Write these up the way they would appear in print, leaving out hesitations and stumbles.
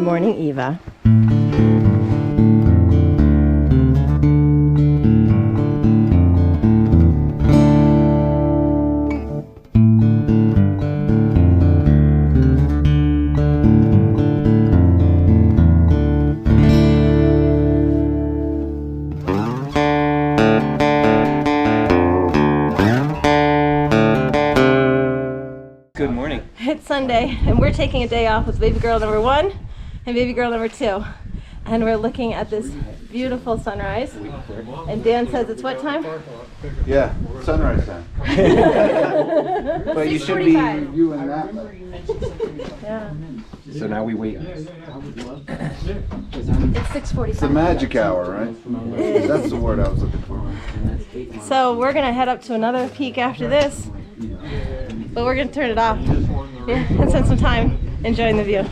morning, Eva. Good morning. It's Sunday, and we're taking a day off with baby girl number 1 and baby girl number 2. And we're looking at this beautiful sunrise. And Dan says it's what time? Yeah, sunrise time. But you should be viewing that. Yeah. So now we wait. It's 6:45. It's the magic hour, right? That's the word I was looking for. So we're gonna head up to another peak after this, but we're gonna turn it off, yeah, and spend some time enjoying the view.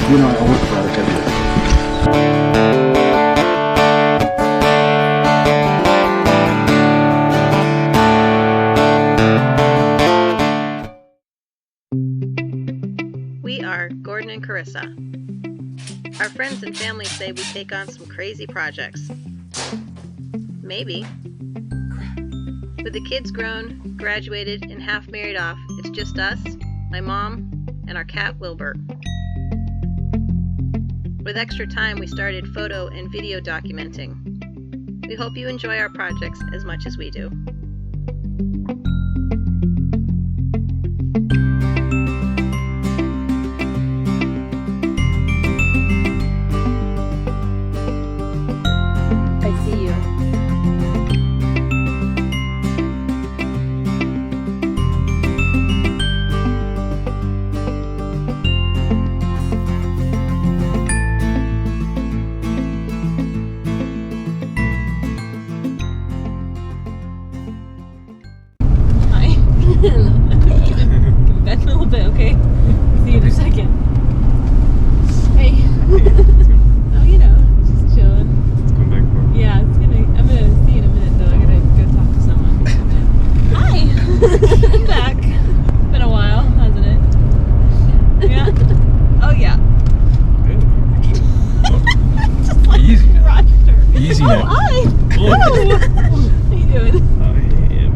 You know, I always try to get it. We are Gordon and Carissa. Our friends and family say we take on some crazy projects. Maybe. With the kids grown, graduated, and half married off, it's just us, my mom, and our cat Wilbur. With extra time, we started photo and video documenting. We hope you enjoy our projects as much as we do. I see you. Back a little bit, okay? See you in a second. Hey. Oh, you know, just chilling. Let's come back for Yeah, I'm gonna see you in a minute though. I gotta go talk to someone. Hi! I'm back. It's been a while, hasn't it? Yeah. Oh yeah. Just like Easy now. rushed her. Easy Oh, now. hi! Oh. How you doing? I am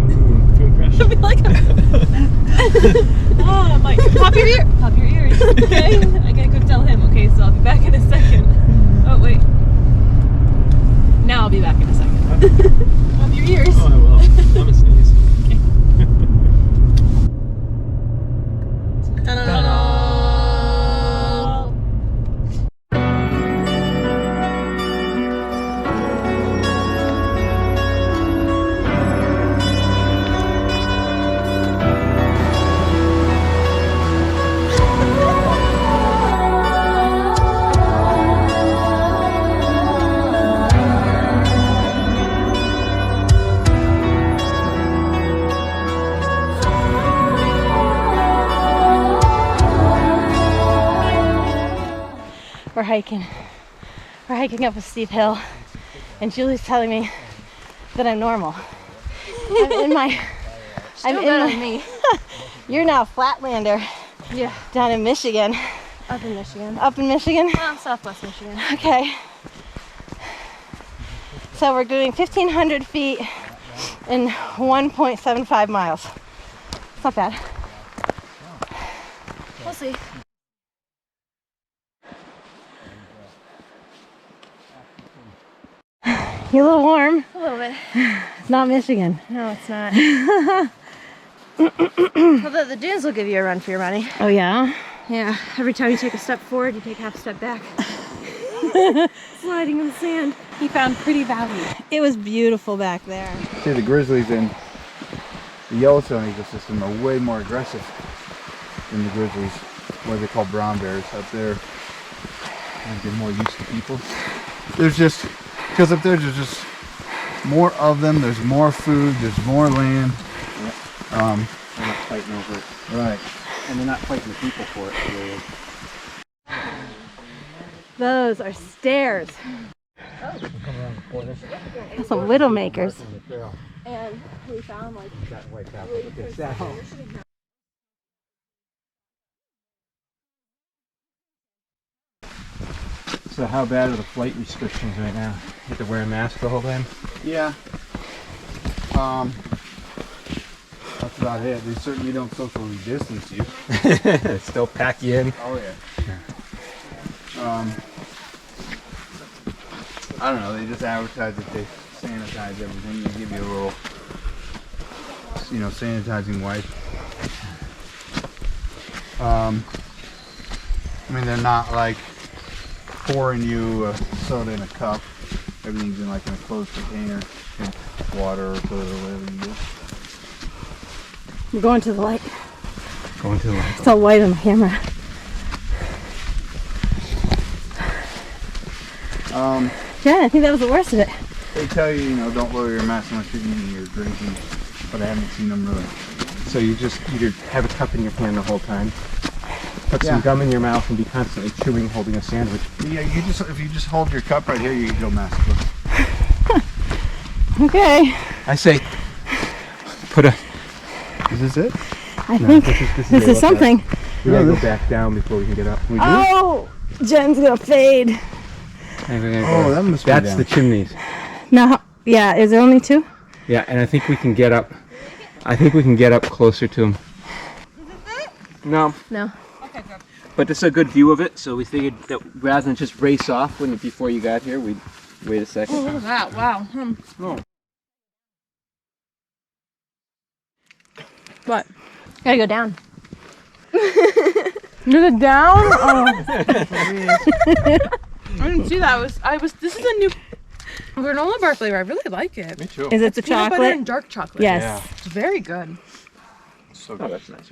doing fresh. I feel like oh, I'm like, pop your ears, okay? I gotta go tell him, okay, so I'll be back in a second. Oh, wait. Now I'll be back in a second. Pop your ears. Oh, I will. I'm gonna sneeze. Okay. Ta-da! We're hiking up a steep hill, and Julie's telling me that I'm normal. I'm in my. Me. You're now a flatlander. Yeah. Down in Michigan. Up in Michigan. Up in Michigan? Well, Southwest Michigan. Okay. So we're doing 1,500 feet in 1.75 miles. It's not bad. We'll see. You're a little warm. A little bit. It's not Michigan. No, it's not. Although the dunes will give you a run for your money. Oh yeah? Yeah, every time you take a step forward, you take half a step back. Sliding in the sand. He found Pretty Valley. It was beautiful back there. See, the grizzlies in the Yellowstone ecosystem are way more aggressive than the grizzlies, what they call brown bears up there. And they're more used to people. There's just, because up there's just more of them, there's more food, there's more land. Yep. They're not fighting over it. Right. And they're not fighting the people for it. Those are stairs. Some widow makers. And we found like So how bad are the flight restrictions right now? You have to wear a mask the whole time? Yeah. That's about it. They certainly don't socially distance you. Still pack you in? Oh yeah. I don't know, they just advertise that they sanitize everything. They give you a little, sanitizing wipe. I mean, they're not like pouring you soda in a cup. Everything's in like in a closed container. Water or soda or whatever you get. we're going to the light. Going to the light. It's all white on the camera. Yeah, I think that was the worst of it. They tell you, don't wear your mask unless you're eating or drinking, but I haven't seen them really. So you just either have a cup in your hand the whole time, put Yeah. some gum in your mouth, and be constantly chewing, holding a sandwich. Yeah, if you just hold your cup right here, you can go maskless. Okay. I say, put a. Is this it? I think this it. is something. We gotta go back down before we can get up. We do? Oh! Jen's gonna fade. Oh, that must be That's down. the chimneys. No, yeah, is there only two? Yeah, and I think we can get up. I think we can get up closer to them. No, No. but this is a good view of it, so we figured that rather than just race off before you got here, we'd wait a second. Look at that, wow. Oh. What? Gotta go down. Is it down? Oh. I didn't see that. This is a new granola bar flavor. I really like it. Me too. Is it the Peanut butter chocolate? and dark chocolate. Yes. It's very good. So good. Oh, that's nice.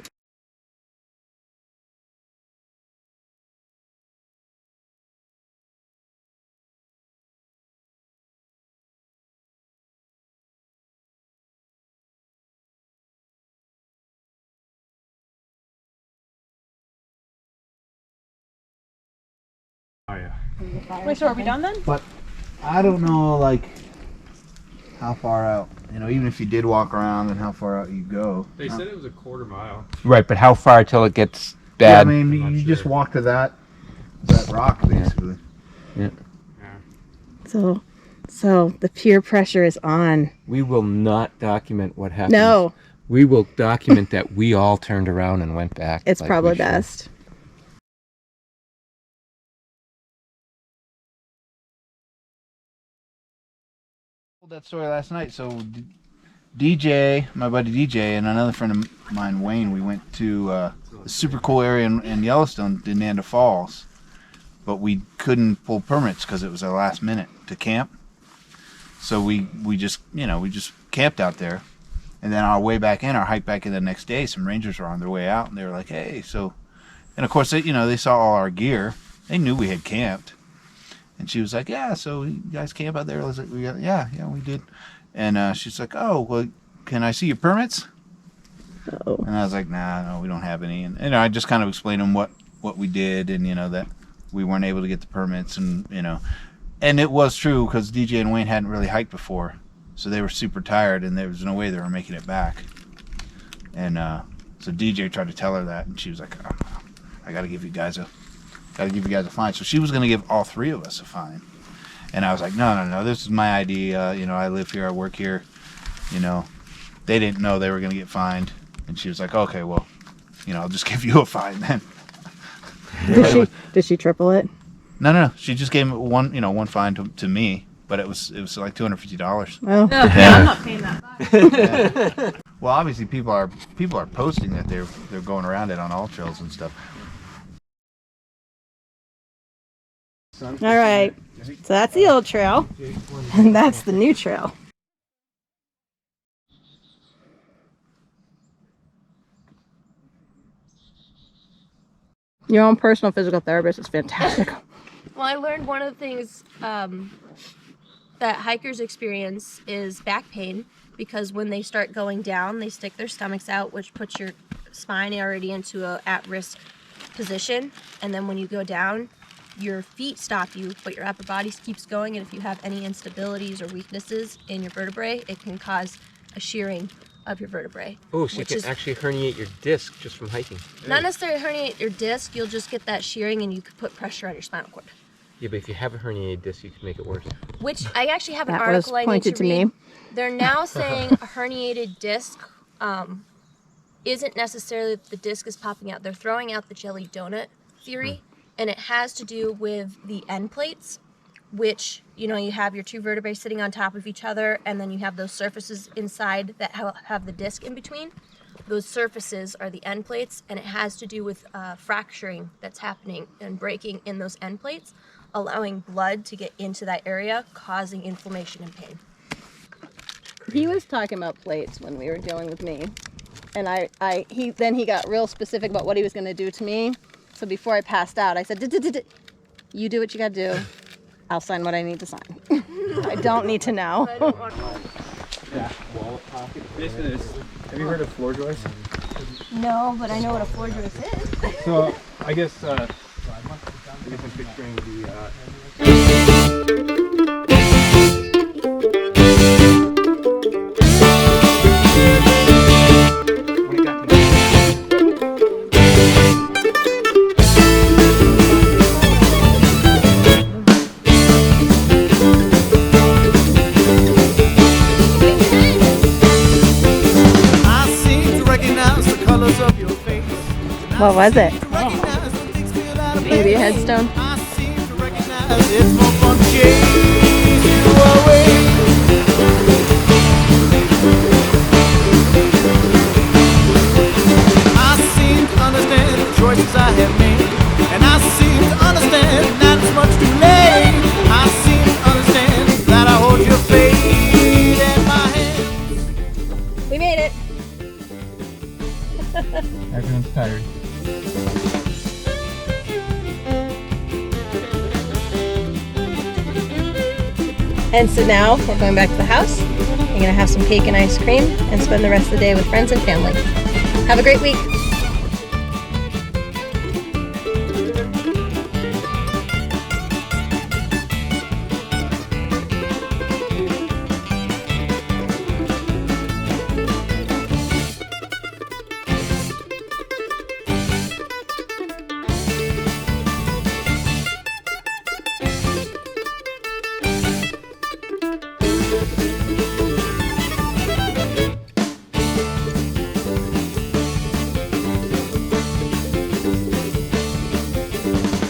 Oh yeah. Wait, so are we done then? But I don't know, like, how far out. Even if you did walk around, and how far out you go. They said it was a quarter mile. Right, but how far till it gets Yeah, I bad? mean, I'm you not just sure. walk to that rock, basically. So the peer pressure is on. We will not document what happened. No, We will document that we all turned around and went back. it's like probably we should. best. Told that story last night. So DJ, my buddy DJ, and another friend of mine, Wayne, we went to a super cool area in Yellowstone, Denanda Falls, but we couldn't pull permits because it was our last minute to camp. So we just camped out there, and then our way back in, our hike back in the next day, some rangers were on their way out, and they were like, "Hey," and of course they saw all our gear, they knew we had camped, and she was like, "Yeah, so you guys camp out there?" I was like, "Yeah, we did," and she's like, "Oh, well, can I see your permits?" Oh. And I was like, "Nah, no, we don't have any," and I just kind of explained to them what we did, and that we weren't able to get the permits, and and it was true because DJ and Wayne hadn't really hiked before, so they were super tired, and there was no way they were making it back. And so DJ tried to tell her that, and she was like, "Oh, I got to give you guys a fine." So she was going to give all three of us a fine, and I was like, "No, this is my idea. I live here, I work here. They didn't know they were going to get fined," and she was like, "Okay, well, I'll just give you a fine then." Did she triple it? No. She just gave one fine to me, but it was like $250. Oh. I'm not paying that. Well, obviously people are posting that they're going around it on all trails and stuff. All right. So that's the old trail, and that's the new trail. Your own personal physical therapist is fantastic. Well, I learned one of the things that hikers experience is back pain, because when they start going down, they stick their stomachs out, which puts your spine already into a at-risk position. And then when you go down, your feet stop you, but your upper body keeps going. And if you have any instabilities or weaknesses in your vertebrae, it can cause a shearing of your vertebrae. Oh, so you can actually herniate your disc just from hiking. Not necessarily herniate your disc, you'll just get that shearing and you could put pressure on your spinal cord. Yeah, but if you have a herniated disc, you can make it worse. Which I actually have an That was article I need pointed to to read. me. They're now saying a herniated disc isn't necessarily that the disc is popping out. They're throwing out the jelly donut theory, and it has to do with the end plates, which, you know, you have your two vertebrae sitting on top of each other, and then you have those surfaces inside that have the disc in between. Those surfaces are the end plates, and it has to do with fracturing that's happening and breaking in those end plates, allowing blood to get into that area, causing inflammation and pain. He was talking about plates when we were dealing with me, and he got real specific about what he was going to do to me. So before I passed out, I said, "You do what you got to do. I'll sign what I need to sign. I don't need to know." Yeah, wall pocket. Have you heard of floor joists? No, but I know what a floor joist is. So I guess I'm picturing the. When it got What was it? Maybe a headstone. It's more fun to chase you away. I seem to understand the choices I have made, and I seem to understand that it's much too late. I seem to understand that I hold your fate in my hand. We made it. Everyone's tired. And so now we're going back to the house. We're going to have some cake and ice cream and spend the rest of the day with friends and family. Have a great week.